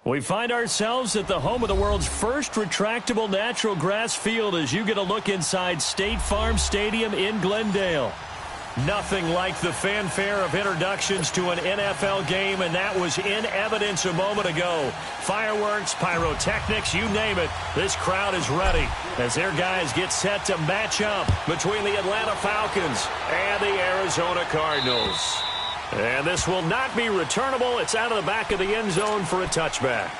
We find ourselves at the home of the world's first retractable natural grass field as you get a look inside State Farm Stadium in Glendale. Nothing like the fanfare of introductions to an NFL game, and that was in evidence a moment ago. Fireworks, pyrotechnics, you name it, this crowd is ready as their guys get set to match up between the Atlanta Falcons and the Arizona Cardinals. And this will not be returnable. It's out of the back of the end zone for a touchback.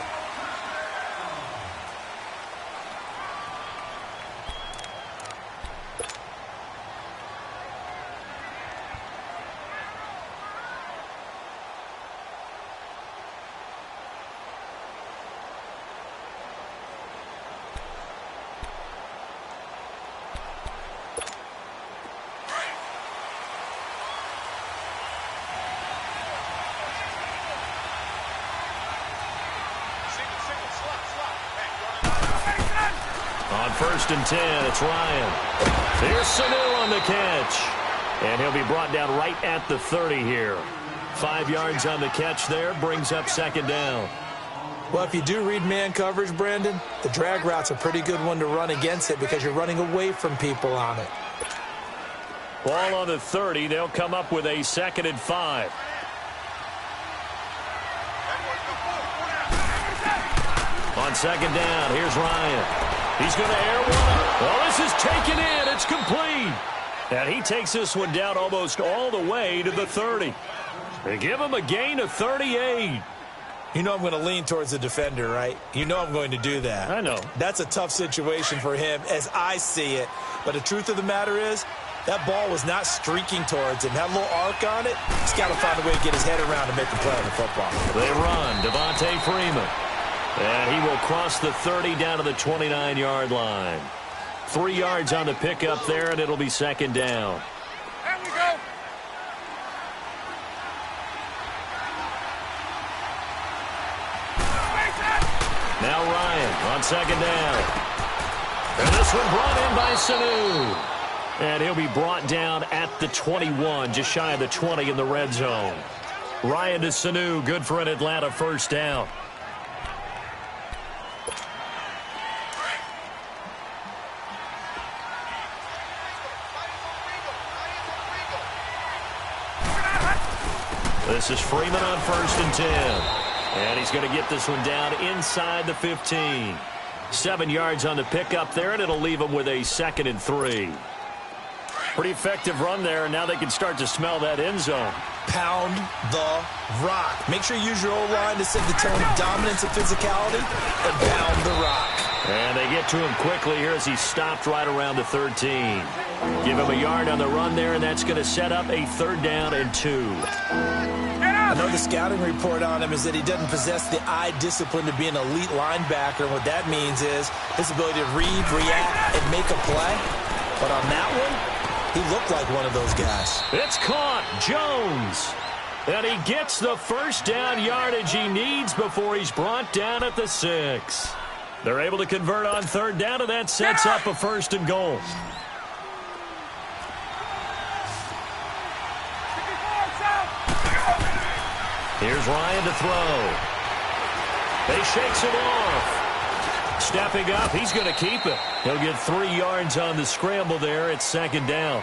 On 1st and 10, it's Ryan. Here's Sanu on the catch. And he'll be brought down right at the 30 here. 5 yards on the catch there, brings up 2nd down. Well, if you do read man coverage, Brandon, the drag route's a pretty good one to run against it because you're running away from people on it. Ball on the 30. They'll come up with a 2nd and 5. On 2nd down, here's Ryan. He's going to air one. Well, this is taken in. It's complete. And he takes this one down almost all the way to the 30. They give him a gain of 38. You know I'm going to lean towards the defender, right? You know I'm going to do that. I know. That's a tough situation for him as I see it. But the truth of the matter is, that ball was not streaking towards him. That little arc on it, he's got to find a way to get his head around and make a play on the football. They run. Devontae Freeman. And he will cross the 30 down to the 29-yard line. 3 yards on the pickup there, and it'll be 2nd down. There we go. Now Ryan on 2nd down. And this one brought in by Sanu. And he'll be brought down at the 21, just shy of the 20 in the red zone. Ryan to Sanu, good for an Atlanta 1st down. This is Freeman on 1st and 10. And he's going to get this one down inside the 15. 7 yards on the pickup there, and it'll leave him with a 2nd and 3. Pretty effective run there, and now they can start to smell that end zone. Pound the rock. Make sure you use your O-line to set the tone of dominance and physicality, and pound the rock. And they get to him quickly here as he stopped right around the 13. Give him a yard on the run there, and that's going to set up a 3rd down and 2. I know the scouting report on him is that he doesn't possess the eye discipline to be an elite linebacker. And what that means is his ability to read, react, and make a play. But on that one, he looked like one of those guys. It's caught. Jones. And he gets the 1st down yardage he needs before he's brought down at the 6. They're able to convert on 3rd down, and that sets up a 1st and goal. Here's Ryan to throw. They shakes him off. Stepping up, he's going to keep it. He'll get 3 yards on the scramble there. It's 2nd down.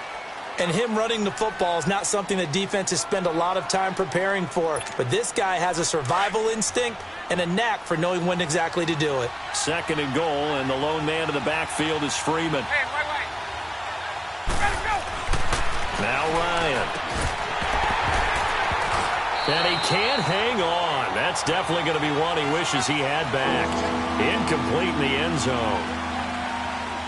And him running the football is not something that defenses spend a lot of time preparing for. But this guy has a survival instinct and a knack for knowing when exactly to do it. 2nd and goal, and the lone man in the backfield is Freeman. Hey, wait. Ready to go. Now Ryan. And he can't hang on. That's definitely going to be one he wishes he had back. Incomplete in the end zone.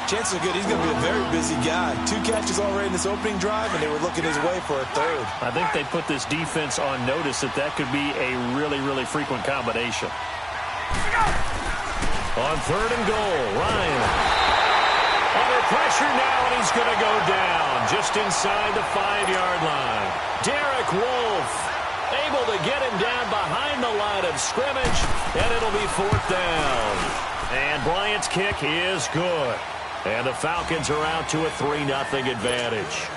Chances are good he's going to be a very busy guy. 2 catches already in this opening drive, and they were looking his way for a 3rd. I think they put this defense on notice that could be a really, really frequent combination. On 3rd and goal, Ryan. Under pressure now, and he's going to go down just inside the 5-yard line. Derek Wolfe able to get him down behind the line of scrimmage, and it'll be 4th down. And Bryant's kick is good. And the Falcons are out to a 3-0 advantage.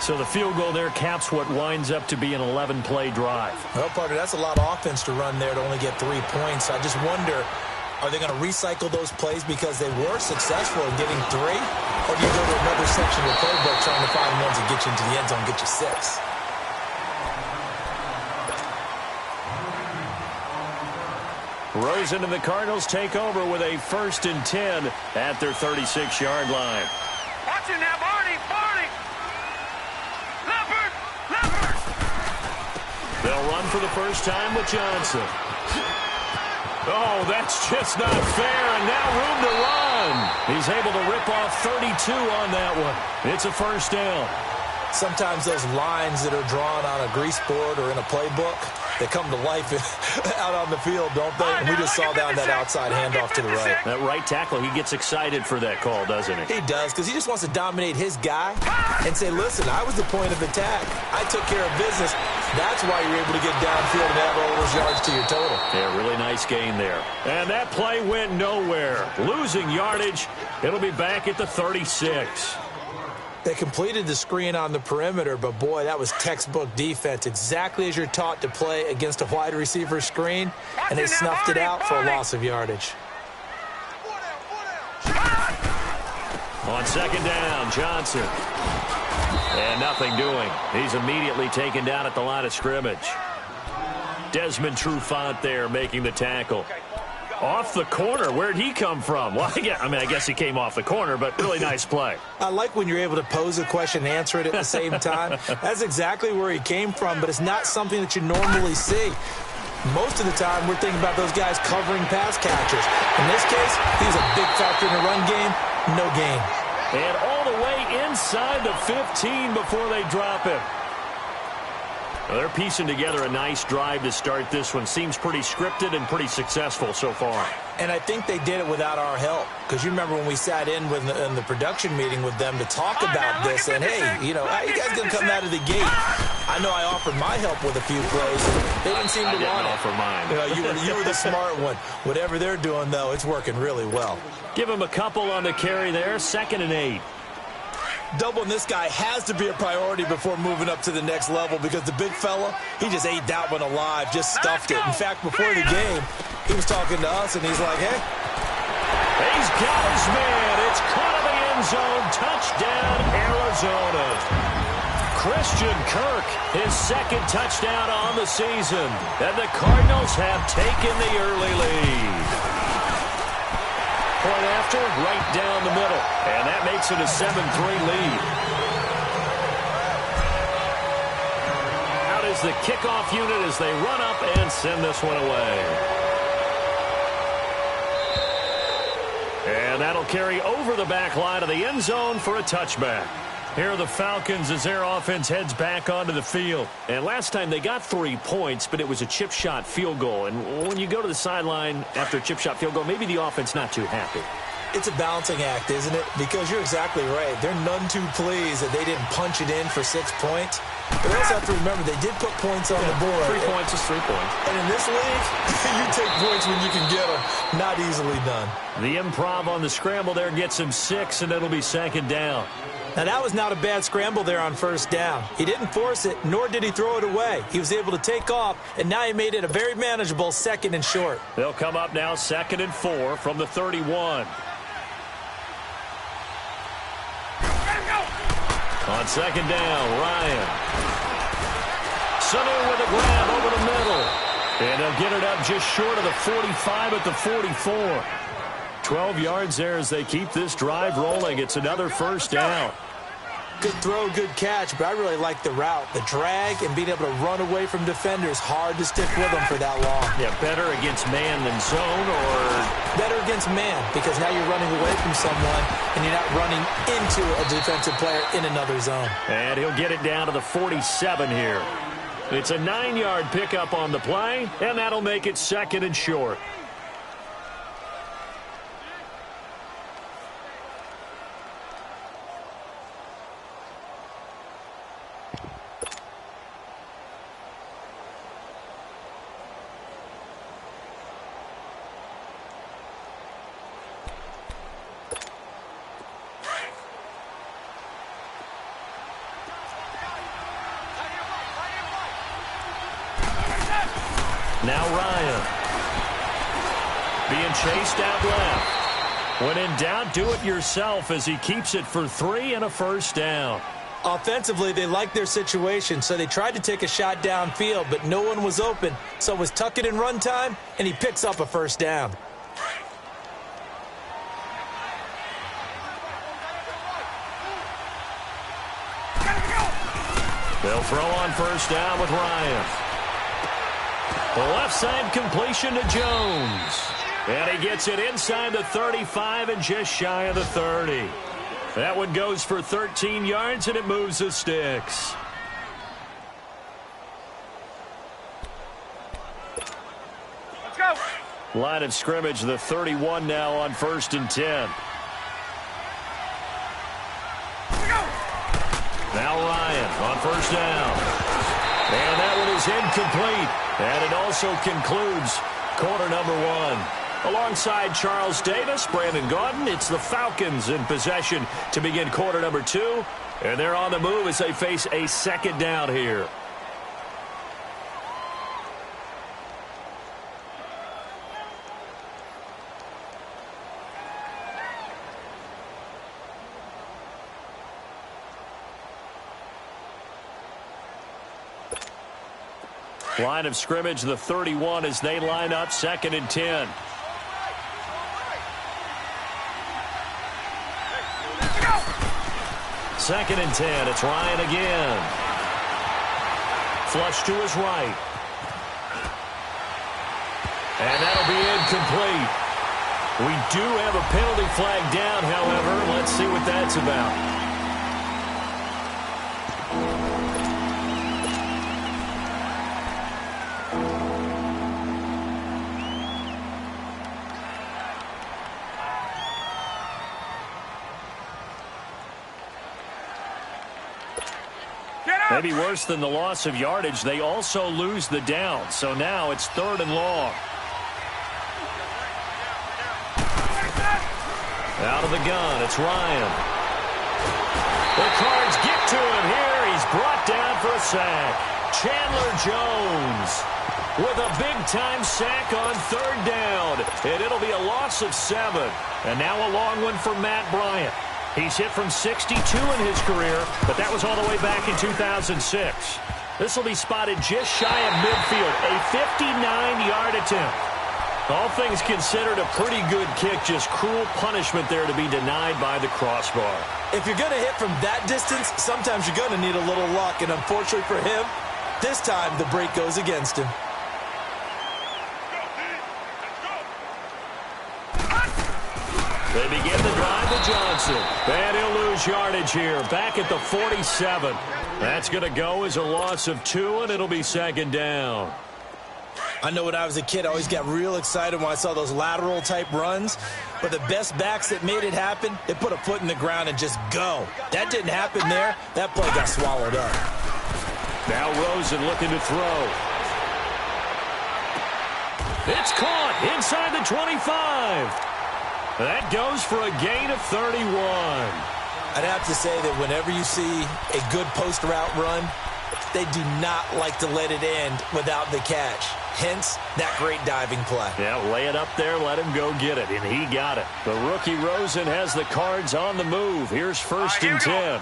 So the field goal there caps what winds up to be an 11-play drive. Well, partner, that's a lot of offense to run there to only get 3 points. I just wonder, are they going to recycle those plays because they were successful in getting 3? Or do you go to another section of the playbook trying to find ones that get you into the end zone and get you 6? Rosen and the Cardinals take over with a 1st and 10 at their 36-yard line. Watch it now, Barney! Barney! Leopard! Leopard! They'll run for the first time with Johnson. Oh, that's just not fair, and now room to run. He's able to rip off 32 on that one. It's a 1st down. Sometimes those lines that are drawn on a grease board or in a playbook, they come to life out on the field, don't they? And we just saw down that outside handoff to the right. That right tackle, he gets excited for that call, doesn't he? He does, because he just wants to dominate his guy and say, listen, I was the point of attack. I took care of business. That's why you're able to get downfield and add all those yards to your total. Yeah, really nice gain there. And that play went nowhere. Losing yardage. It'll be back at the 36. They completed the screen on the perimeter, but boy, that was textbook defense. Exactly as you're taught to play against a wide receiver screen, and they snuffed it out for a loss of yardage. On 2nd down, Johnson. And nothing doing. He's immediately taken down at the line of scrimmage. Desmond Trufant there making the tackle. Off the corner. Where'd he come from? Well, I guess he came off the corner, but really nice play. I like when you're able to pose a question and answer it at the same time. That's exactly where he came from, but it's not something that you normally see. Most of the time, we're thinking about those guys covering pass catchers. In this case, he was a big factor in the run game. No gain. And all the way inside the 15 before they drop him. Well, they're piecing together a nice drive to start this one. Seems pretty scripted and pretty successful so far. And I think they did it without our help. Because you remember when we sat in the production meeting with them to talk about this. And, hey, you know, how you guys going to come out of the gate? I know I offered my help with a few plays. They didn't seem to want it. offer mine. You were the smart one. Whatever they're doing, though, it's working really well. Give him a couple on the carry there. 2nd and 8. Doubling this guy has to be a priority before moving up to the next level because the big fella, he just ate that one alive, just stuffed it. In fact, before the game, he was talking to us, and he's like, hey. He's got his man. It's caught in the end zone. Touchdown, Arizona. Christian Kirk, his 2nd touchdown on the season. And the Cardinals have taken the early lead. Point after, right down the middle. And that makes it a 7-3 lead. Out is the kickoff unit as they run up and send this one away. And that'll carry over the back line of the end zone for a touchback. Here are the Falcons as their offense heads back onto the field. And last time they got 3 points, but it was a chip shot field goal. And when you go to the sideline after a chip shot field goal, maybe the offense not too happy. It's a balancing act, isn't it? Because you're exactly right. They're none too pleased that they didn't punch it in for 6 points. But we also have to remember they did put points on the board. 3 points is 3 points. And in this league, you take points when you can get them. Not easily done. The improv on the scramble there gets him 6, and it'll be 2nd down. Now, that was not a bad scramble there on 1st down. He didn't force it, nor did he throw it away. He was able to take off, and now he made it a very manageable 2nd and short. They'll come up now 2nd and 4 from the 31. On 2nd down, Ryan. Sanu with a grab over the middle. And they'll get it up just short of the 45 at the 44. 12 yards there as they keep this drive rolling. It's another 1st down. Good throw, good catch, but I really like the route. The drag and being able to run away from defenders, hard to stick with them for that long. Yeah, better against man than zone, or? Better against man, because now you're running away from someone and you're not running into a defensive player in another zone. And he'll get it down to the 47 here. It's a 9-yard pickup on the play, and that'll make it 2nd and short. Now Ryan. Being chased out left. When in doubt, do it yourself as he keeps it for 3 and a first down. Offensively, they liked their situation, so they tried to take a shot downfield, but no one was open. So it was tuck it in run time, and he picks up a first down. They'll throw on first down with Ryan. The left side completion to Jones. And he gets it inside the 35 and just shy of the 30. That one goes for 13 yards, and it moves the sticks. Let's go. Line of scrimmage, the 31 now on 1st and 10. Now Ryan on first down. And that one is incomplete. And it also concludes quarter number 1. Alongside Charles Davis, Brandon Gaudin, it's the Falcons in possession to begin quarter number 2. And they're on the move as they face a second down here. Line of scrimmage, the 31 as they line up 2nd and 10. Second and 10. It's Ryan again. Flush to his right. And that'll be incomplete. We do have a penalty flag down, however. Let's see what that's about. Maybe worse than the loss of yardage, they also lose the down. So now it's 3rd and long. Out of the gun, it's Ryan. The Cards get to him here. He's brought down for a sack. Chandler Jones with a big-time sack on 3rd down. And it'll be a loss of 7. And now a long one for Matt Bryant. He's hit from 62 in his career, but that was all the way back in 2006. This will be spotted just shy of midfield, a 59-yard attempt. All things considered, a pretty good kick, just cruel punishment there to be denied by the crossbar. If you're going to hit from that distance, sometimes you're going to need a little luck, and unfortunately for him, this time the break goes against him. They begin the drive to Johnson. And he'll lose yardage here. Back at the 47. That's going to go as a loss of 2, and it'll be 2nd down. I know when I was a kid, I always got real excited when I saw those lateral-type runs. But the best backs that made it happen, they put a foot in the ground and just go. That didn't happen there. That play got swallowed up. Now Rosen looking to throw. It's caught inside the 25. That goes for a gain of 31. I'd have to say that whenever you see a good post route run, they do not like to let it end without the catch. Hence, that great diving play. Yeah, lay it up there, let him go get it, and he got it. The rookie Rosen has the Cards on the move. Here's 1st and 10.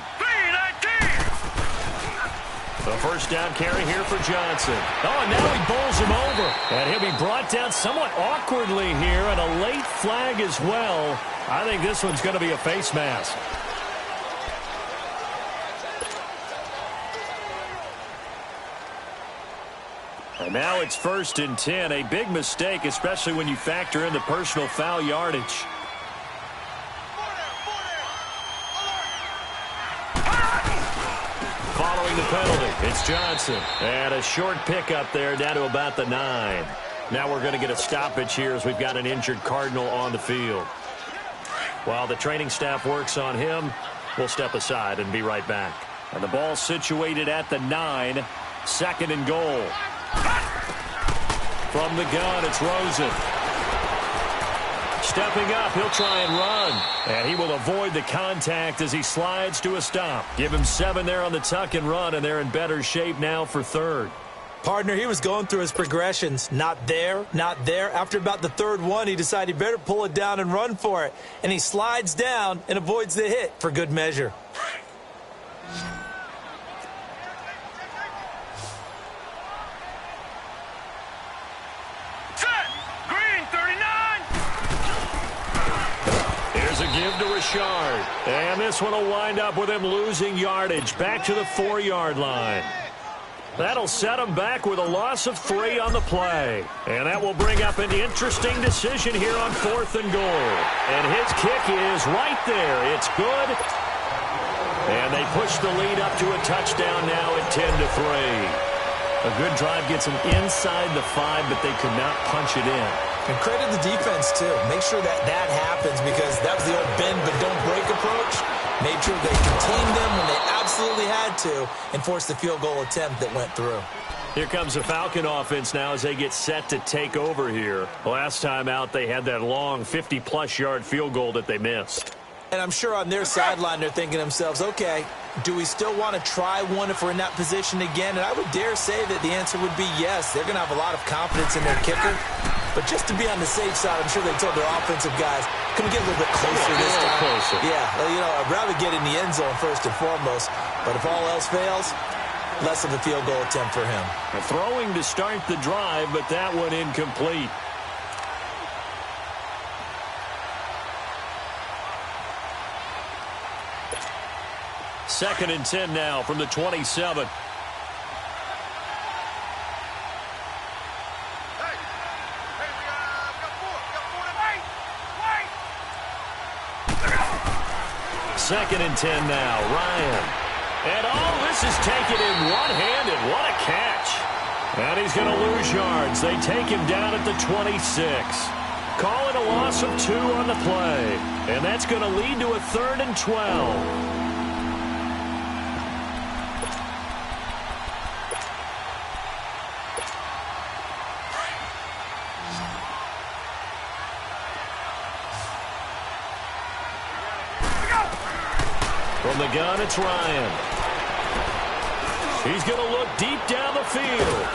The first down carry here for Johnson. Oh, and now he bowls him over. And he'll be brought down somewhat awkwardly here, and a late flag as well. I think this one's going to be a face mask. And now it's 1st and 10. A big mistake, especially when you factor in the personal foul yardage. Following the penalty, it's Johnson. And a short pickup there down to about the 9. Now we're going to get a stoppage here as we've got an injured Cardinal on the field. While the training staff works on him, we'll step aside and be right back. And the ball situated at the 9, 2nd and goal. From the gun, it's Rosen. Stepping up, he'll try and run. And he will avoid the contact as he slides to a stop. Give him 7 there on the tuck and run, and they're in better shape now for 3rd. Partner, he was going through his progressions. Not there, not there. After about the third one, he decided he better pull it down and run for it. And he slides down and avoids the hit for good measure. Give to Richard. And this one will wind up with him losing yardage back to the 4-yard line. That'll set him back with a loss of 3 on the play. And that will bring up an interesting decision here on 4th and goal. And his kick is right there. It's good. And they push the lead up to a touchdown now at 10-3. A good drive gets them inside the 5, but they could not punch it in. And credit the defense, too. Make sure that happens because that was the old bend but don't break approach. Made sure they contained them when they absolutely had to and forced the field goal attempt that went through. Here comes the Falcon offense now as they get set to take over here. Last time out, they had that long 50-plus yard field goal that they missed. And I'm sure on their sideline they're thinking to themselves, okay, do we still want to try one if we're in that position again? And I would dare say that the answer would be yes. They're going to have a lot of confidence in their kicker. But just to be on the safe side, I'm sure they told their offensive guys, can we get a little bit closer this time? Closer. Yeah, you know, I'd rather get in the end zone first and foremost. But if all else fails, less of a field goal attempt for him. Throwing to start the drive, but that one incomplete. Second and 10 now from the 27. Second and 10 now. Ryan. And this is taken in one-handed. What a catch. And he's going to lose yards. They take him down at the 26. Call it a loss of 2 on the play. And that's going to lead to a 3rd and 12. From the gun, it's Ryan. He's going to look deep down the field.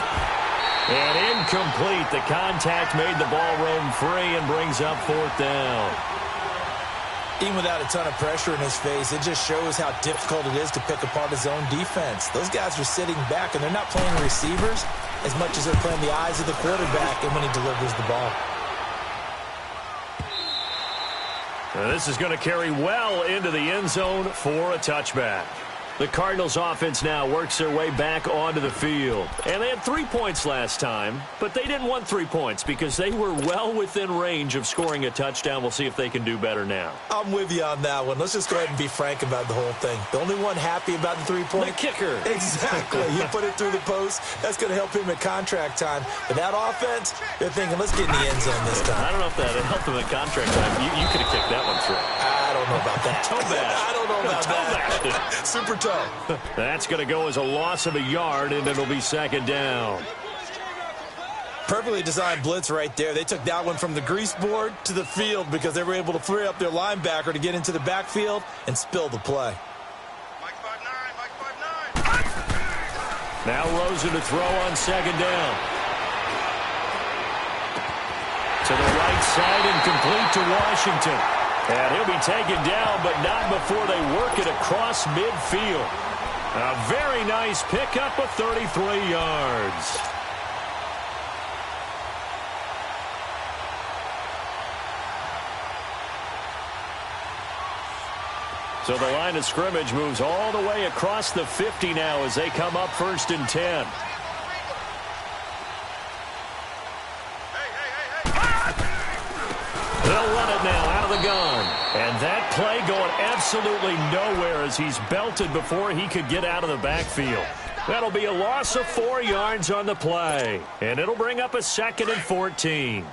And incomplete. The contact made the ball roam free and brings up 4th down. Even without a ton of pressure in his face, it just shows how difficult it is to pick apart his own defense. Those guys are sitting back, and they're not playing receivers as much as they're playing the eyes of the quarterback and when he delivers the ball. This is going to carry well into the end zone for a touchback. The Cardinals offense now works their way back onto the field. And they had 3 points last time, but they didn't want 3 points because they were well within range of scoring a touchdown. We'll see if they can do better now. I'm with you on that one. Let's just go ahead and be frank about the whole thing. The only one happy about the 3-point? The kicker. Exactly. You put it through the post. That's going to help him at contract time. But that offense, they're thinking, let's get in the end zone this time. I don't know if that helped him at contract time. You could have kicked that one through. I don't know about that. Toe bash. I don't know about that. Super toe. That's going to go as a loss of a yard, and it'll be 2nd down. Perfectly designed blitz right there. They took that one from the grease board to the field because they were able to free up their linebacker to get into the backfield and spill the play. Mike 5'9", Now Rosen to throw on 2nd down. To the right side and complete to Washington. And he'll be taken down, but not before they work it across midfield. A very nice pickup of 33 yards. So the line of scrimmage moves all the way across the 50 now as they come up 1st and 10. They'll run it now out of the gun. And that play going absolutely nowhere as he's belted before he could get out of the backfield. That'll be a loss of 4 yards on the play. And it'll bring up a 2nd and 14.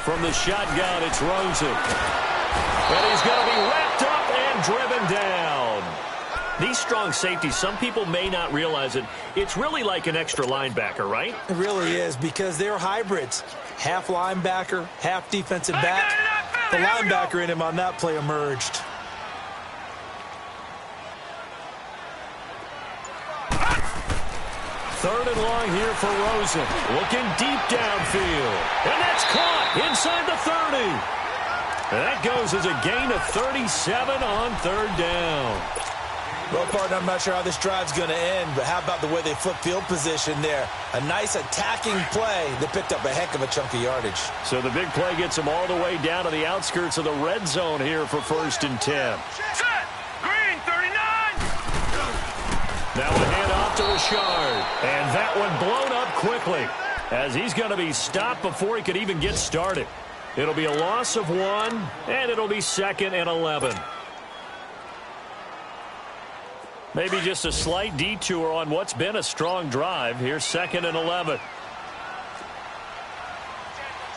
From the shotgun, it's Rosen. And he's going to be wrapped up and driven down. These strong safeties, some people may not realize it. It's really like an extra linebacker, right? It really is because they're hybrids. Half linebacker, half defensive back. The linebacker in him on that play emerged. Third and long here for Rosen. Looking deep downfield. And that's caught inside the 30. That goes as a gain of 37 on third down. Well, partner, I'm not sure how this drive's going to end, but how about the way they flip field position there? A nice attacking play that picked up a heck of a chunk of yardage. So the big play gets them all the way down to the outskirts of the red zone here for 1st and 10. Set. Green, 39. Now a handoff to Richard. And that one blown up quickly as he's going to be stopped before he could even get started. It'll be a loss of 1, and it'll be 2nd and 11. Maybe just a slight detour on what's been a strong drive. Here's 2nd and 11.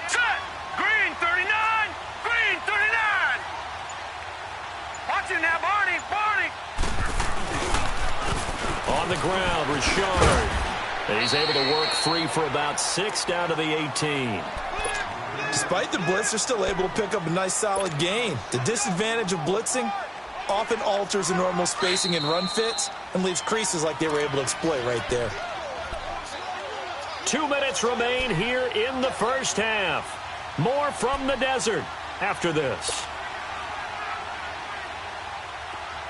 Set. Green, 39. Green, 39. Watch it now, Barney. Barney. On the ground, Richard. He's able to work free for about 6 down to the 18. Despite the blitz, they're still able to pick up a nice solid gain. The disadvantage of blitzing often alters the normal spacing and run fits and leaves creases like they were able to exploit right there. 2 minutes remain here in the first half. More from the desert after this.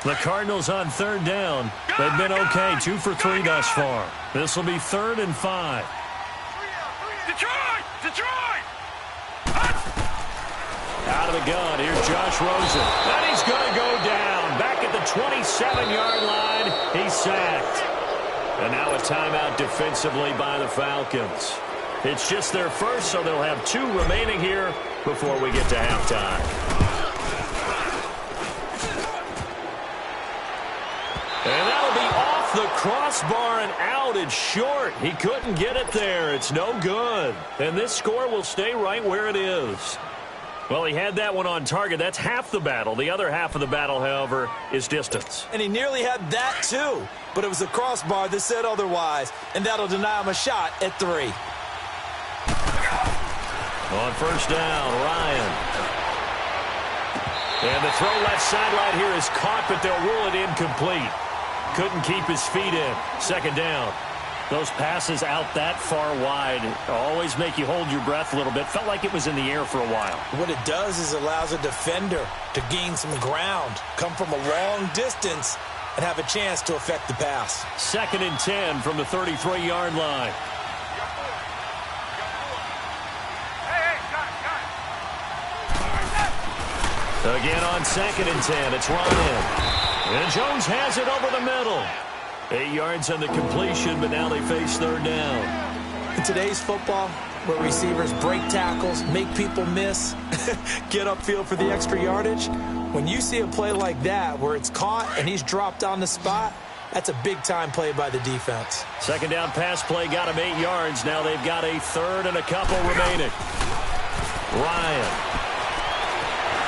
The Cardinals on third down. They've been okay, 2 for 3 thus far. This will be 3rd and 5. Detroit. Detroit. Out of the gun, here's Josh Rosen. And he's going to go down. Back at the 27-yard line, he's sacked. And now a timeout defensively by the Falcons. It's just their first, so they'll have 2 remaining here before we get to halftime. And that'll be off the crossbar and out. It's short. He couldn't get it there. It's no good. And this score will stay right where it is. Well, he had that one on target. That's half the battle. The other half of the battle, however, is distance. And he nearly had that, too. But it was a crossbar that said otherwise. And that'll deny him a shot at 3. On first down, Ryan. And the throw left sideline here is caught, but they'll rule it incomplete. Couldn't keep his feet in. 2nd down. Those passes out that far wide always make you hold your breath a little bit. Felt like it was in the air for a while. What it does is allows a defender to gain some ground, come from a long distance, and have a chance to affect the pass. 2nd and 10 from the 33-yard line. Hey, got it. Again on 2nd and 10, it's Ryan. And Jones has it over the middle. 8 yards on the completion, but now they face 3rd down. In today's football, where receivers break tackles, make people miss, get upfield for the extra yardage, when you see a play like that where it's caught and he's dropped on the spot, that's a big-time play by the defense. 2nd down pass play got him 8 yards. Now they've got a 3rd and a couple remaining. Ryan.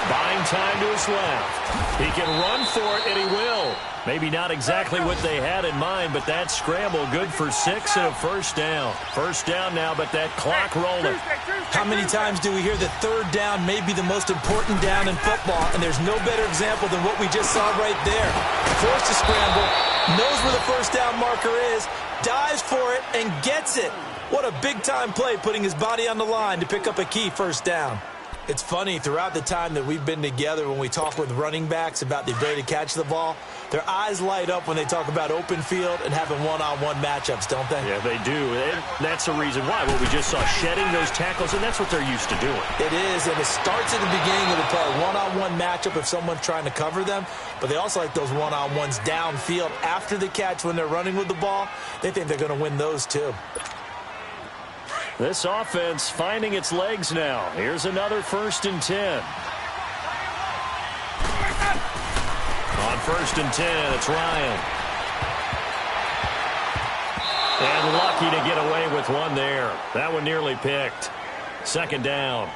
Buying time to his left. He can run for it, and he will. Maybe not exactly what they had in mind, but that scramble good for 6 and a 1st down. 1st down now, but that clock rolling. How many times do we hear that 3rd down may be the most important down in football, and there's no better example than what we just saw right there. Forced to scramble, knows where the 1st down marker is, dives for it, and gets it. What a big-time play, putting his body on the line to pick up a key 1st down. It's funny, throughout the time that we've been together, when we talk with running backs about the ability to catch the ball, their eyes light up when they talk about open field and having one-on-one matchups, don't they? Yeah, they do. And that's the reason why. What we just saw, shedding those tackles, and that's what they're used to doing. It is, and it starts at the beginning of the play, a one-on-one matchup if someone's trying to cover them, but they also like those one-on-ones downfield after the catch when they're running with the ball. They think they're going to win those, too. This offense finding its legs now. Here's another 1st and 10. On 1st and 10, it's Ryan. And lucky to get away with one there. That one nearly picked. 2nd down.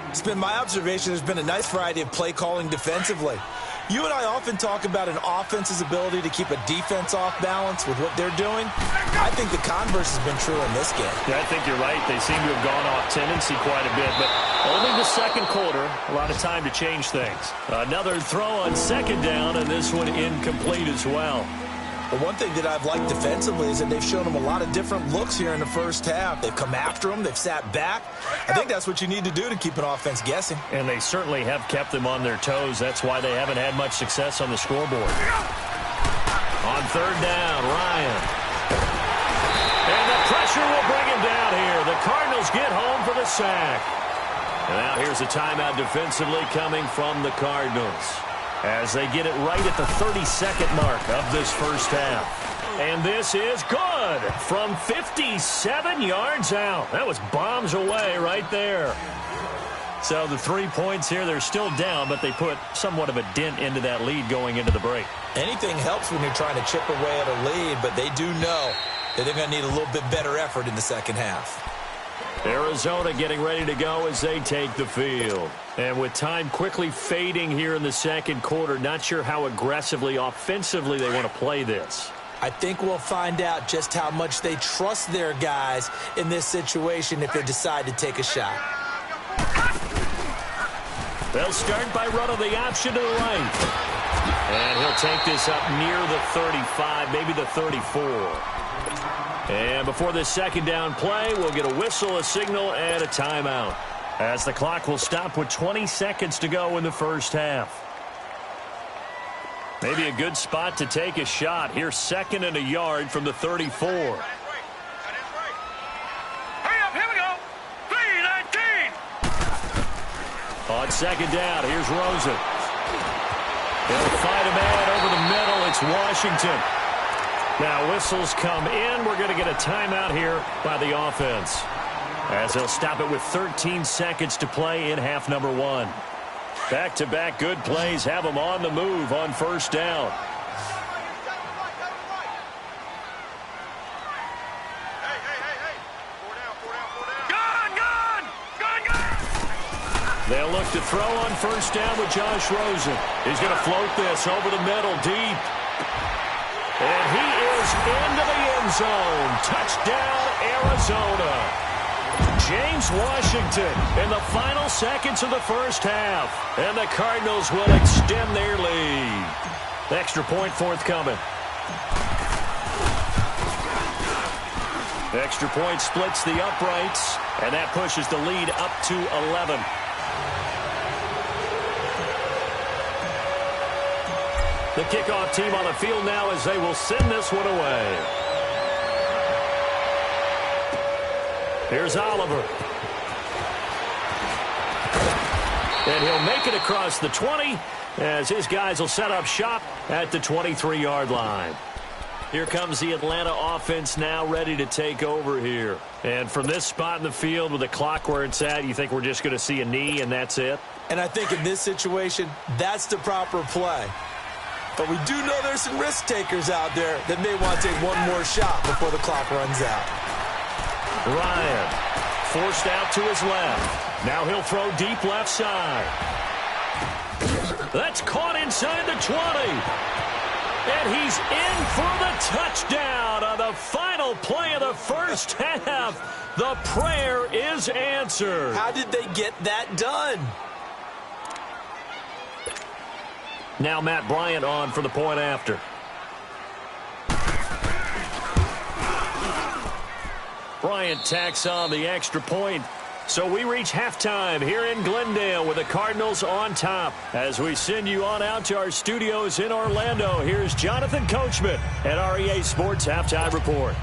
It's been my observation there's been a nice variety of play calling defensively. You and I often talk about an offense's ability to keep a defense off balance with what they're doing. I think the converse has been true in this game. Yeah, I think you're right. They seem to have gone off tendency quite a bit, but Only the second quarter. A lot of time to change things. Another throw on second down, and this one incomplete as well. But one thing that I've liked defensively is that they've shown them a lot of different looks here in the first half. They've come after them. They've sat back. I think that's what you need to do to keep an offense guessing. And they certainly have kept them on their toes. That's why they haven't had much success on the scoreboard. On third down, Ryan. And the pressure will bring him down here. The Cardinals get home for the sack. And now here's a timeout defensively coming from the Cardinals, as they get it right at the 32nd mark of this first half. And this is good from 57 yards out. That was bombs away right there. So the 3 points here, they're still down, but they put somewhat of a dent into that lead going into the break. Anything helps when you're trying to chip away at a lead, but they do know that they're going to need a little bit better effort in the second half. Arizona getting ready to go as they take the field. And with time quickly fading here in the second quarter, not sure how aggressively, offensively they want to play this. I think we'll find out just how much they trust their guys in this situation if they decide to take a shot. They'll start by running the option to the right. And he'll take this up near the 35, maybe the 34. And before this second down play, we'll get a whistle, a signal, and a timeout, as the clock will stop with 20 seconds to go in the first half. Maybe a good spot to take a shot. Here's second and a yard from the 34. Hurry up, here we go. 3:19. On second down, here's Rosen. They'll fight a man over the middle. It's Washington. Now whistles come in. We're going to get a timeout here by the offense, as they'll stop it with 13 seconds to play in half number one. Back-to-back good plays have them on the move on first down. They'll look to throw on first down with Josh Rosen. He's going to float this over the middle deep. And he is into the end zone. Touchdown, Arizona. James Washington in the final seconds of the first half. And the Cardinals will extend their lead. Extra point forthcoming. Extra point splits the uprights, and that pushes the lead up to 11. The kickoff team on the field now as they will send this one away. Here's Oliver. And he'll make it across the 20 as his guys will set up shop at the 23-yard line. Here comes the Atlanta offense now ready to take over here. And from this spot in the field with the clock where it's at, you think we're just going to see a knee and that's it? And I think in this situation, that's the proper play. But we do know there's some risk takers out there that may want to take one more shot before the clock runs out. Ryan forced out to his left. Now he'll throw deep left side. That's caught inside the 20. And he's in for the touchdown on the final play of the first half. The prayer is answered. How did they get that done? Now Matt Bryant on for the point after. Bryant tacks on the extra point. So we reach halftime here in Glendale with the Cardinals on top. As we send you on out to our studios in Orlando, here's Jonathan Coachman at REA Sports Halftime Report.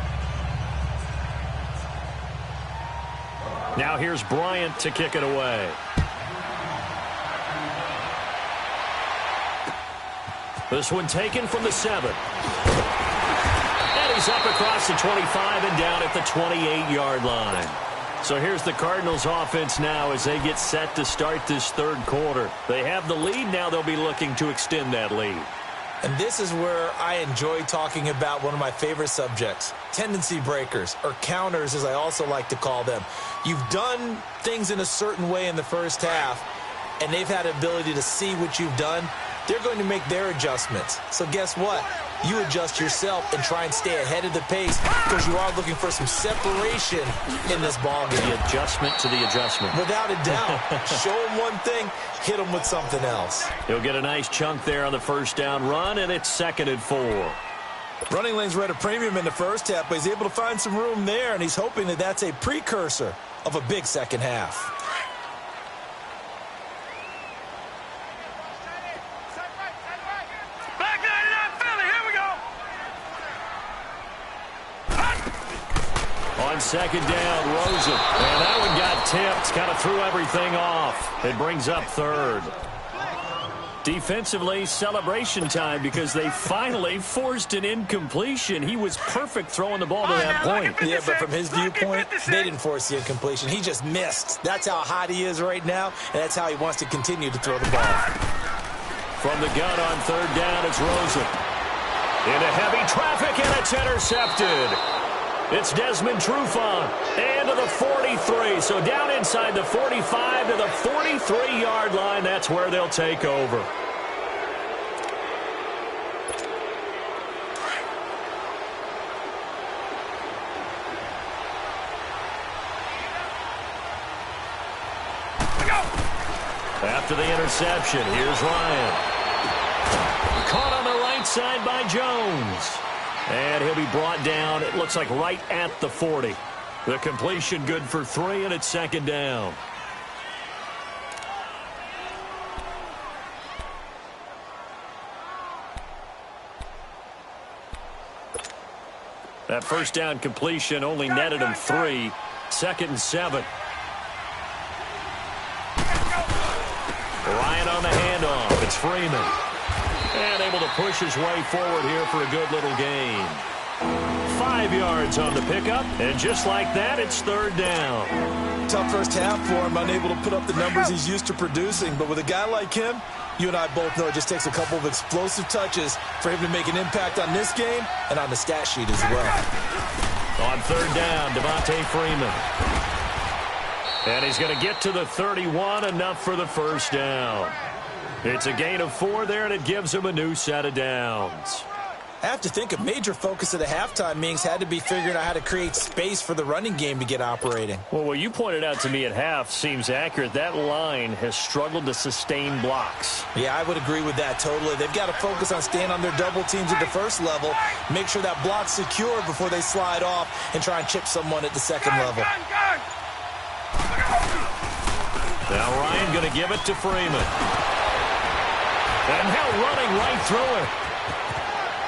Now here's Bryant to kick it away. This one taken from the 7. And he's up across the 25 and down at the 28-yard line. So here's the Cardinals offense now as they get set to start this third quarter. They have the lead. Now they'll be looking to extend that lead. And this is where I enjoy talking about one of my favorite subjects, tendency breakers, or counters as I also like to call them. You've done things in a certain way in the first half, and they've had the ability to see what you've done they're going to make their adjustments. So guess what? You adjust yourself and try and stay ahead of the pace because you are looking for some separation in this ball game. The adjustment to the adjustment. Without a doubt. Show them one thing, hit them with something else. He'll get a nice chunk there on the first down run, and it's 2nd and 4. Running lanes were at a premium in the first half, but he's able to find some room there, and he's hoping that that's a precursor of a big second half. On 2nd down, Rosen. And that one got tipped. Kind of threw everything off. It brings up 3rd. Defensively, celebration time because they finally forced an incompletion. He was perfect throwing the ball to that point. Yeah, but from his viewpoint, they didn't force the incompletion. He just missed. That's how hot he is right now, and that's how he wants to continue to throw the ball. From the gun on 3rd down, it's Rosen. Into heavy traffic, and it's intercepted. It's Desmond Trufant, and to the 43. So down inside the 45 to the 43-yard line. That's where they'll take over. After the interception, here's Ryan. Caught on the right side by Jones. And he'll be brought down, it looks like right at the 40. The completion good for 3, and it's 2nd down. That first down completion only netted him 3. 2nd and 7. Ryan on the handoff. It's Freeman. And able to push his way forward here for a good little gain. 5 yards on the pickup, and just like that, it's 3rd down. Tough first half for him, unable to put up the numbers he's used to producing. But with a guy like him, you and I both know it just takes a couple of explosive touches for him to make an impact on this game and on the stat sheet as well. On 3rd down, Devontae Freeman. And he's going to get to the 31, enough for the first down. It's a gain of 4 there, and it gives him a new set of downs. I have to think a major focus of the halftime meetings had to be figuring out how to create space for the running game to get operating. Well, what you pointed out to me at half seems accurate. That line has struggled to sustain blocks. Yeah, I would agree with that totally. They've got to focus on staying on their double teams at the first level, make sure that block's secure before they slide off and try and chip someone at the second level. Now Ryan going to give it to Freeman. And now running right through it.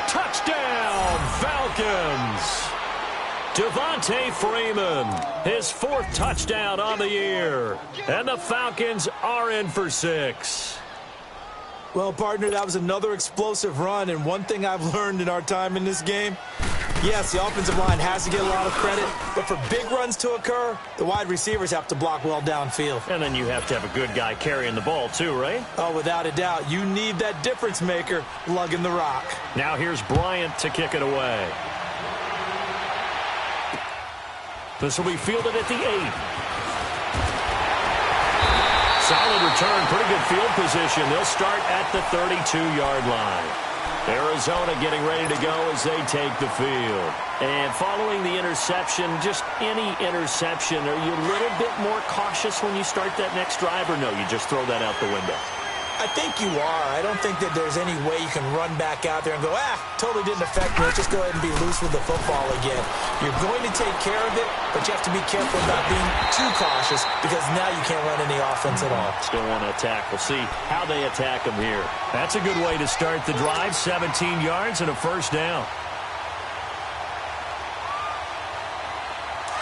Touchdown, Falcons. Devontae Freeman, his 4th touchdown on the year. And the Falcons are in for 6. Well, partner, that was another explosive run, and one thing I've learned in our time in this game, yes, the offensive line has to get a lot of credit, but for big runs to occur, the wide receivers have to block well downfield. And then you have to have a good guy carrying the ball too, right? Oh, without a doubt. You need that difference maker lugging the rock. Now here's Bryant to kick it away. This will be fielded at the 8. Solid return, pretty good field position. They'll start at the 32-yard line. Arizona getting ready to go as they take the field. And following the interception, just any interception, are you a little bit more cautious when you start that next drive, or no, you just throw that out the window? I think you are. I don't think that there's any way you can run back out there and go, totally didn't affect me. Let's just go ahead and be loose with the football again. You're going to take care of it, but you have to be careful about being too cautious because now you can't run any offense at all. Still want to attack. We'll see how they attack them here. That's a good way to start the drive. 17 yards and a first down.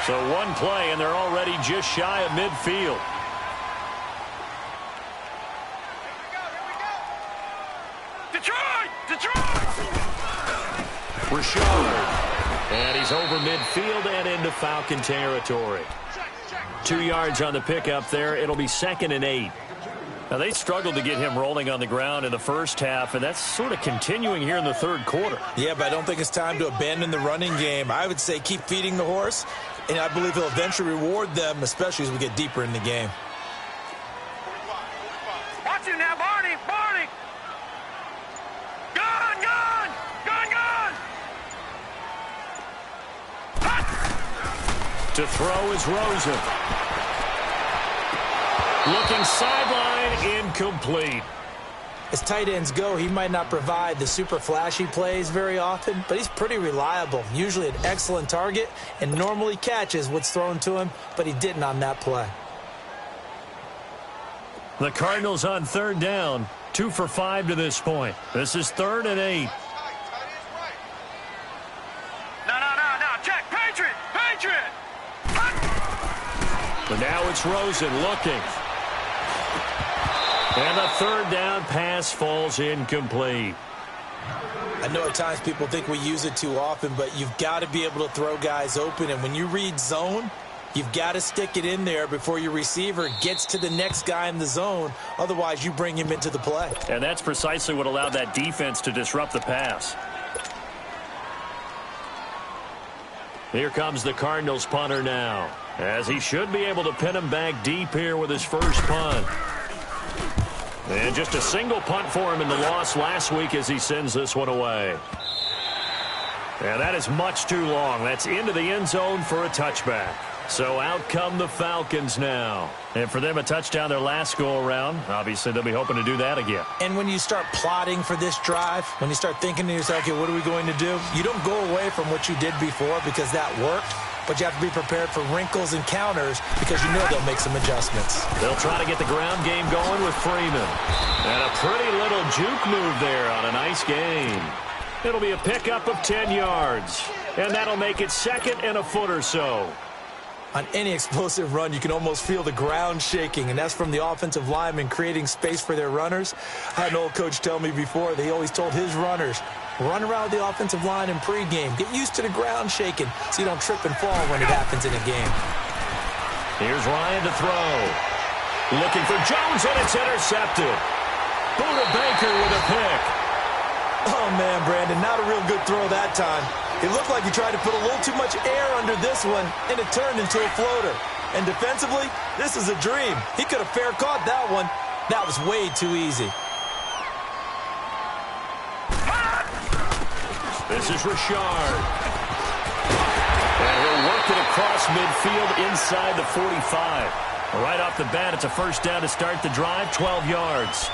So one play, and they're already just shy of midfield. Rashard. And he's over midfield and into Falcon territory. 2 yards on the pickup there. It'll be 2nd and 8. Now, they struggled to get him rolling on the ground in the first half, and that's sort of continuing here in the third quarter. Yeah, but I don't think it's time to abandon the running game. I would say keep feeding the horse, and I believe he'll eventually reward them, especially as we get deeper in the game. Watch him now, Barney! Barney! To throw is Rosen. Looking sideline, incomplete. As tight ends go, he might not provide the super flashy plays very often, but he's pretty reliable, usually an excellent target, and normally catches what's thrown to him, but he didn't on that play. The Cardinals on third down, 2 for 5 to this point. This is 3rd and 8. No, check, Patriot! But now it's Rosen looking. And the 3rd down pass falls incomplete. I know at times people think we use it too often, but you've got to be able to throw guys open. And when you read zone, you've got to stick it in there before your receiver gets to the next guy in the zone. Otherwise, you bring him into the play. And that's precisely what allowed that defense to disrupt the pass. Here comes the Cardinals punter now, as he should be able to pin him back deep here with his first punt. And just a single punt for him in the loss last week as he sends this one away. And that is much too long. That's into the end zone for a touchback. So out come the Falcons now. And for them, a touchdown their last go-around. Obviously, they'll be hoping to do that again. And when you start plotting for this drive, when you start thinking to yourself, okay, what are we going to do? You don't go away from what you did before because that worked. But you have to be prepared for wrinkles and counters because you know they'll make some adjustments. They'll try to get the ground game going with Freeman. And a pretty little juke move there on a nice game. It'll be a pickup of 10 yards. And that'll make it 2nd and a foot or so. On any explosive run, you can almost feel the ground shaking, and that's from the offensive linemen creating space for their runners. I had an old coach tell me before, they always told his runners, run around the offensive line in pregame. Get used to the ground shaking so you don't trip and fall when it happens in a game. Here's Ryan to throw. Looking for Jones, and it's intercepted. Buda Baker with a pick. Oh, man, Brandon, not a real good throw that time. It looked like he tried to put a little too much air under this one, and it turned into a floater. And defensively, this is a dream. He could have fair caught that one. That was way too easy. This is Richard. And he'll work it across midfield inside the 45. Right off the bat, it's a first down to start the drive, 12 yards.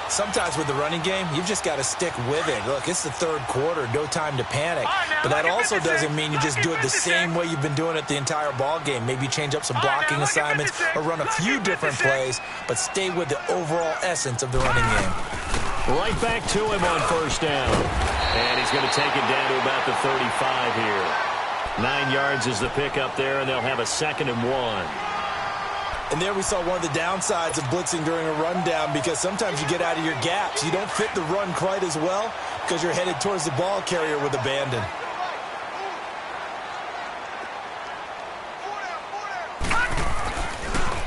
Sometimes with the running game, you've just got to stick with it. Look, it's the 3rd quarter, no time to panic. But that also doesn't mean you just do it the same way you've been doing it the entire ball game. Maybe change up some blocking assignments or run a few different plays, but stay with the overall essence of the running game. Right back to him on first down. And he's going to take it down to about the 35 here. 9 yards is the pickup there, and they'll have a 2nd and 1. And there we saw one of the downsides of blitzing during a rundown because sometimes you get out of your gaps. You don't fit the run quite as well because you're headed towards the ball carrier with abandon.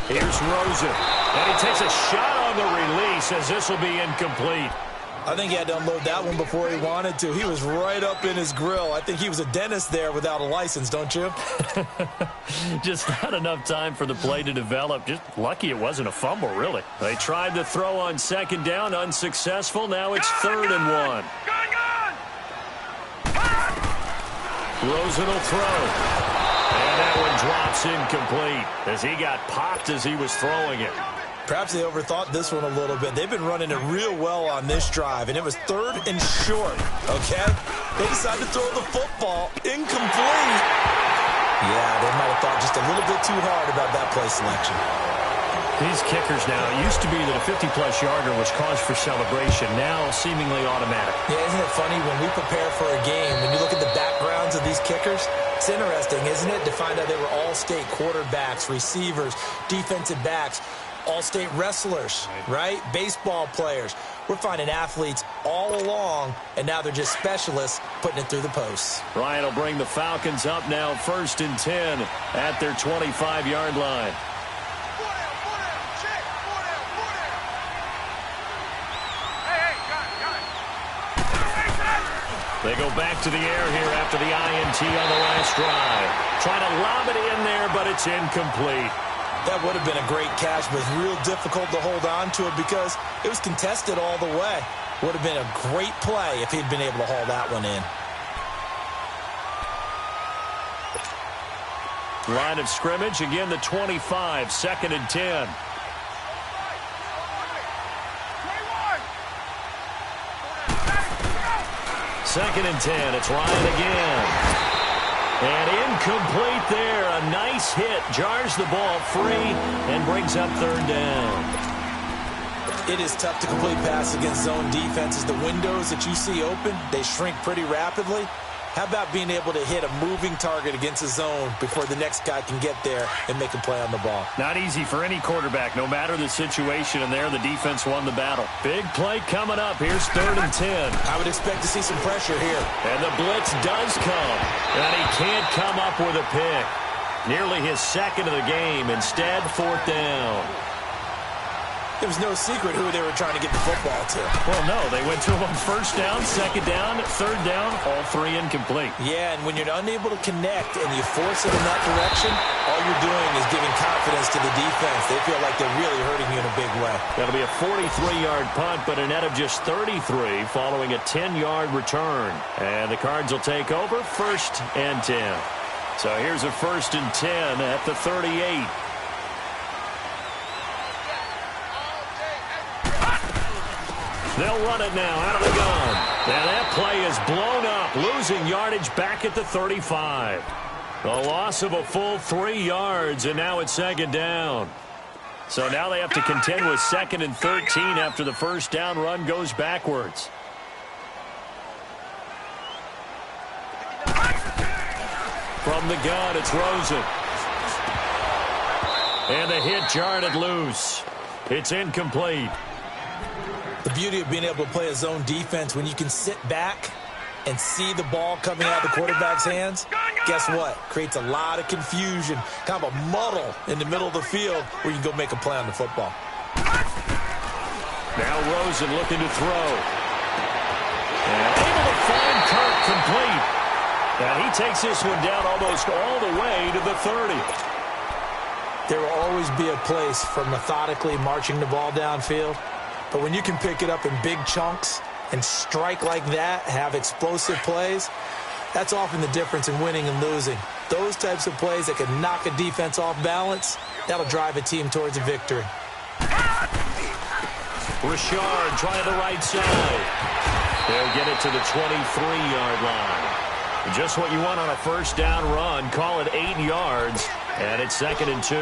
Here's Rosen. And he takes a shot on the release as this will be incomplete. I think he had to unload that one before he wanted to. He was right up in his grill. I think he was a dentist there without a license, don't you? Just not enough time for the play to develop. Just lucky it wasn't a fumble, really. They tried to throw on 2nd down, unsuccessful. Now it's 3rd and 1. Rosen will throw. And that one drops incomplete as he got popped as he was throwing it. Perhaps they overthought this one a little bit. They've been running it real well on this drive, and it was 3rd and short, okay? They decided to throw the football incomplete. Yeah, they might have thought just a little bit too hard about that play selection. These kickers now, it used to be that a 50-plus yarder was cause for celebration, now seemingly automatic. Yeah, isn't it funny when we prepare for a game, when you look at the backgrounds of these kickers, it's interesting, isn't it, to find out they were all-state quarterbacks, receivers, defensive backs, all-state wrestlers, right? Baseball players. We're finding athletes all along, and now they're just specialists putting it through the posts. Ryan will bring the Falcons up now 1st and 10 at their 25-yard line. They go back to the air here after the INT on the last drive. Trying to lob it in there, but it's incomplete. That would have been a great catch, but it's real difficult to hold on to it because it was contested all the way. Would have been a great play if he'd been able to haul that one in. Line of scrimmage, again the 25, 2nd and 10. Second and 10. It's Ryan again. And incomplete there. A nice hit. Jars the ball free and brings up 3rd down. It is tough to complete passes against zone defenses. The windows that you see open, they shrink pretty rapidly. How about being able to hit a moving target against a zone before the next guy can get there and make a play on the ball? Not easy for any quarterback, no matter the situation, and there the defense won the battle. Big play coming up. Here's 3rd and 10. I would expect to see some pressure here. And the blitz does come, and he can't come up with a pick. Nearly his 2nd of the game. Instead, 4th down. There was no secret who they were trying to get the football to. Well, no. They went to him on 1st down, 2nd down, 3rd down, all 3 incomplete. Yeah, and when you're unable to connect and you force it in that direction, all you're doing is giving confidence to the defense. They feel like they're really hurting you in a big way. That'll be a 43-yard punt, but a net of just 33 following a 10-yard return. And the Cards will take over 1st and 10. So here's a 1st and 10 at the 38. They'll run it now out of the gun. And that play is blown up, losing yardage back at the 35. A loss of a full 3 yards, and now it's 2nd down. So now they have to contend with 2nd and 13 after the 1st down run goes backwards. From the gun, it's Rosen. And the hit jarred it loose. It's incomplete. The beauty of being able to play a zone defense when you can sit back and see the ball coming out of the quarterback's hands, guess what? Creates a lot of confusion, kind of a muddle in the middle of the field where you can go make a play on the football. Now Rosen looking to throw. And able to find Kirk complete. And he takes this one down almost all the way to the 30. There will always be a place for methodically marching the ball downfield. But when you can pick it up in big chunks and strike like that, have explosive plays, that's often the difference in winning and losing. Those types of plays that can knock a defense off balance, that'll drive a team towards a victory. Richard trying the right side. They'll get it to the 23-yard line. Just what you want on a 1st down run. Call it 8 yards, and it's 2nd and 2.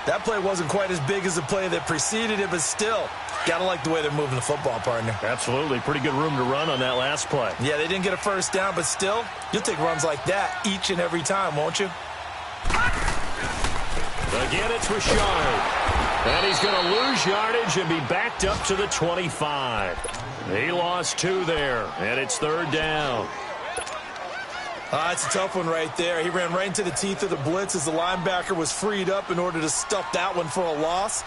That play wasn't quite as big as the play that preceded it, but still, gotta like the way they're moving the football, partner. Absolutely. Pretty good room to run on that last play. Yeah, they didn't get a 1st down, but still, you'll take runs like that each and every time, won't you? Again, it's Richard. And he's going to lose yardage and be backed up to the 25. He lost 2 there, and it's 3rd down. It's a tough one right there. He ran right into the teeth of the blitz as the linebacker was freed up in order to stuff that one for a loss.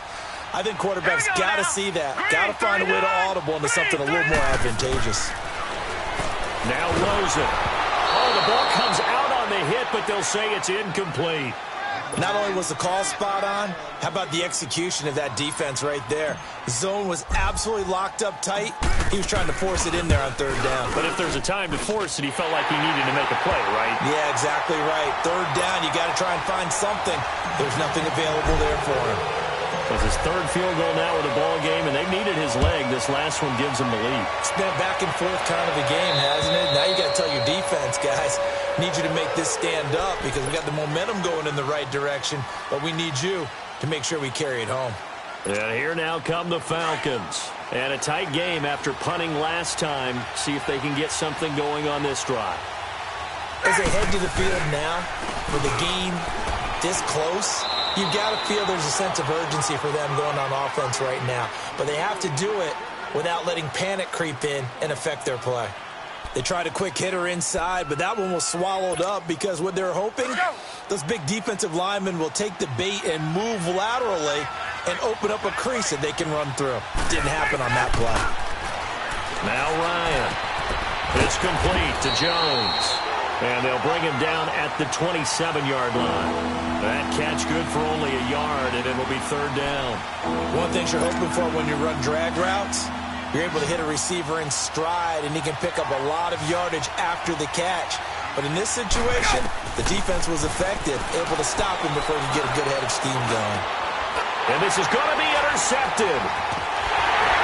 I think quarterbacks got to see that. Got to find a way to audible into something a little more advantageous. Now Rosen. Oh, the ball comes out on the hit, but they'll say it's incomplete. Not only was the call spot on, how about the execution of that defense right there? The zone was absolutely locked up tight. He was trying to force it in there on 3rd down. But if there's a time to force it, he felt like he needed to make a play, right? Yeah, exactly right. 3rd down, you got to try and find something. There's nothing available there for him. It's his 3rd field goal now with the ball game, and they needed his leg. This last one gives him the lead. It's been a back and forth kind of a game, hasn't it? Now you got to tell your defense, guys, need you to make this stand up because we got the momentum going in the right direction, but we need you to make sure we carry it home. And here now come the Falcons. And a tight game after punting last time. See if they can get something going on this drive. As they head to the field now, with the game this close, you've got to feel there's a sense of urgency for them going on offense right now. But they have to do it without letting panic creep in and affect their play. They tried a quick hitter inside, but that one was swallowed up because what they're hoping, those big defensive linemen will take the bait and move laterally and open up a crease that they can run through. Didn't happen on that play. Now Ryan. It's complete to Jones. And they'll bring him down at the 27-yard line. That catch good for only a yard, and it'll be 3rd down. One thing you're hoping for when you run drag routes, you're able to hit a receiver in stride, and he can pick up a lot of yardage after the catch. But in this situation, the defense was effective, able to stop him before he could get a good head of steam going. And this is going to be intercepted.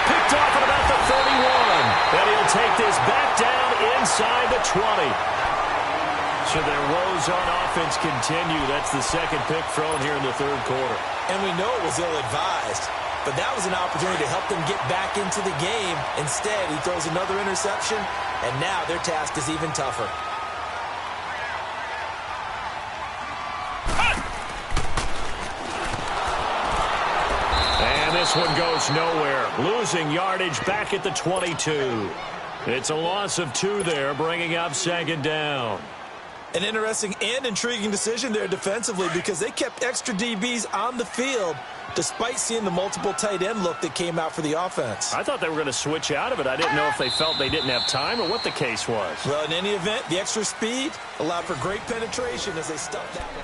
Picked off at about the 31. And he'll take this back down inside the 20. So their woes on offense continue. That's the second pick thrown here in the third quarter. And we know it was ill-advised, but that was an opportunity to help them get back into the game. Instead, he throws another interception, and now their task is even tougher. And this one goes nowhere. Losing yardage back at the 22. It's a loss of 2 there, bringing up second down. An interesting and intriguing decision there defensively because they kept extra DBs on the field despite seeing the multiple tight end look that came out for the offense. I thought they were going to switch out of it. I didn't know if they felt they didn't have time or what the case was. Well, in any event, the extra speed allowed for great penetration as they stuffed that one.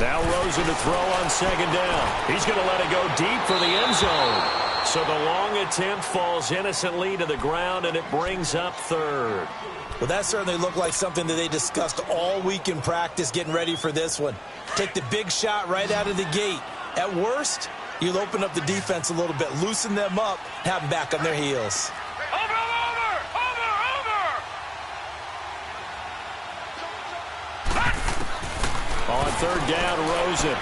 Now Rosen to throw on second down. He's going to let it go deep for the end zone. So the long attempt falls innocently to the ground, and it brings up third. Well, that certainly looked like something that they discussed all week in practice getting ready for this one. Take the big shot right out of the gate. At worst, you'll open up the defense a little bit, loosen them up, have them back on their heels. On third down, Rosen.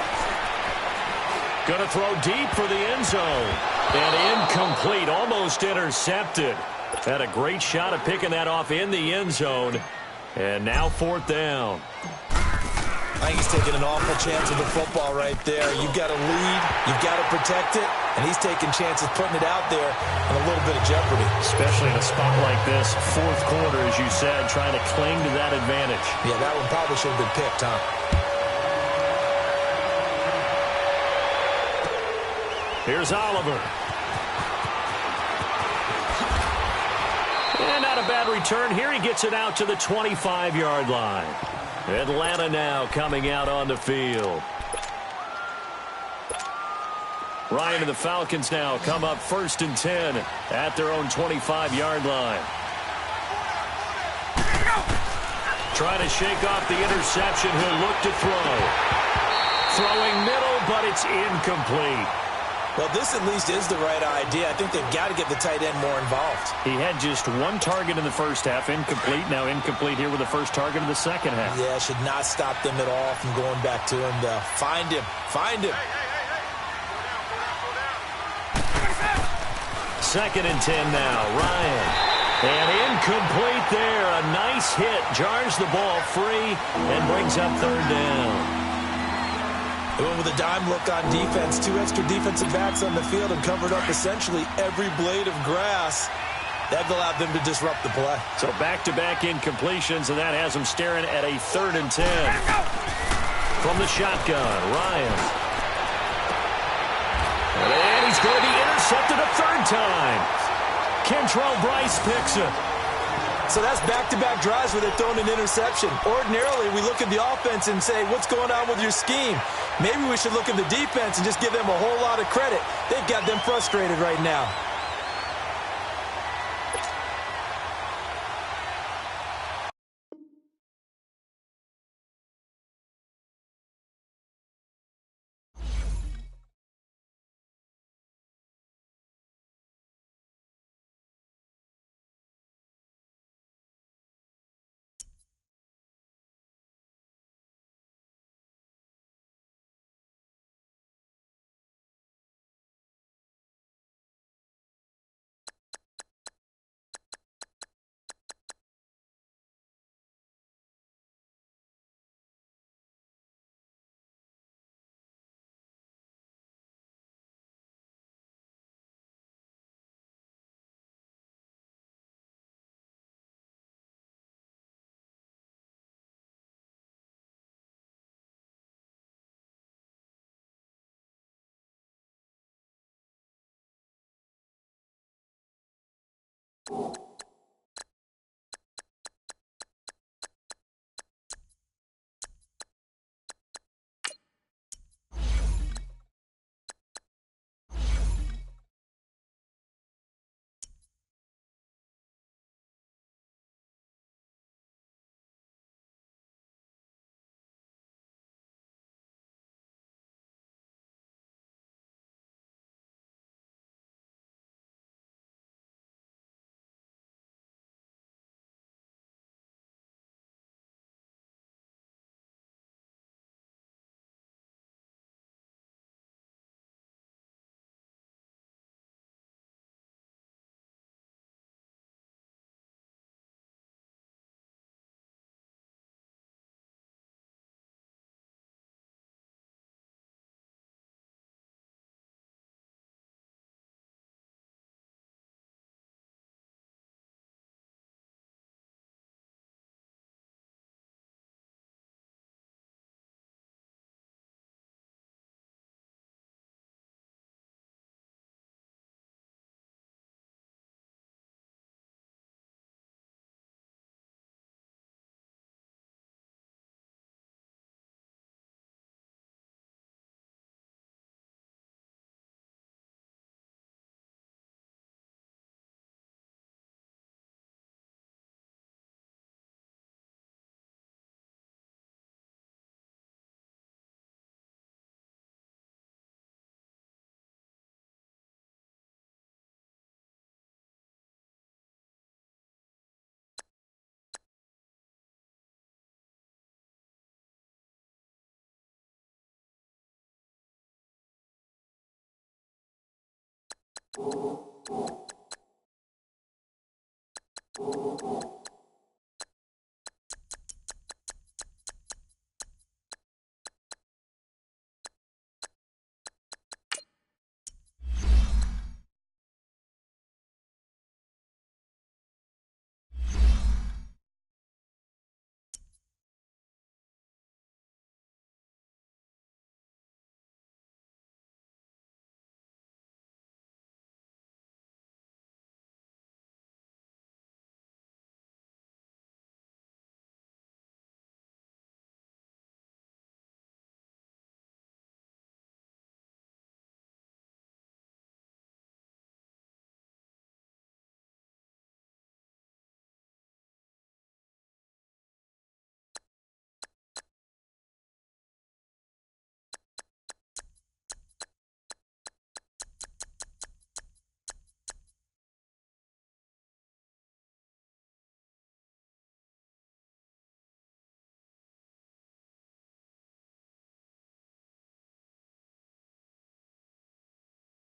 Going to throw deep for the end zone. And incomplete, almost intercepted. Had a great shot at picking that off in the end zone. And now fourth down. I think he's taking an awful chance with the football right there. You've got to lead, you've got to protect it, and he's taking chances putting it out there in a little bit of jeopardy. Especially in a spot like this, fourth quarter, as you said, trying to cling to that advantage. Yeah, that one probably should have been picked, huh? Here's Oliver. And not a bad return. Here he gets it out to the 25-yard line. Atlanta now coming out on the field. Ryan and the Falcons now come up 1st and 10 at their own 25-yard line. Trying to shake off the interception. He'll look to throw. Throwing middle, but it's incomplete. Well, this at least is the right idea. I think they've got to get the tight end more involved. He had just one target in the first half, incomplete. Now incomplete here with the first target of the second half. Yeah, should not stop them at all from going back to him, though. Find him. Find him. 2nd and 10 now. Ryan. And incomplete there. A nice hit. Jars the ball free and brings up third down. They went with a dime look on defense. 2 extra defensive backs on the field and covered up essentially every blade of grass. That allowed them to disrupt the play. So back-to-back incompletions, and that has them staring at a 3rd and 10. From the shotgun, Ryan. And he's going to be intercepted a 3rd time. Kentrell Bryce picks it. So that's back-to-back drives where they're throwing an interception. Ordinarily, we look at the offense and say, what's going on with your scheme? Maybe we should look at the defense and just give them a whole lot of credit. They've got them frustrated right now.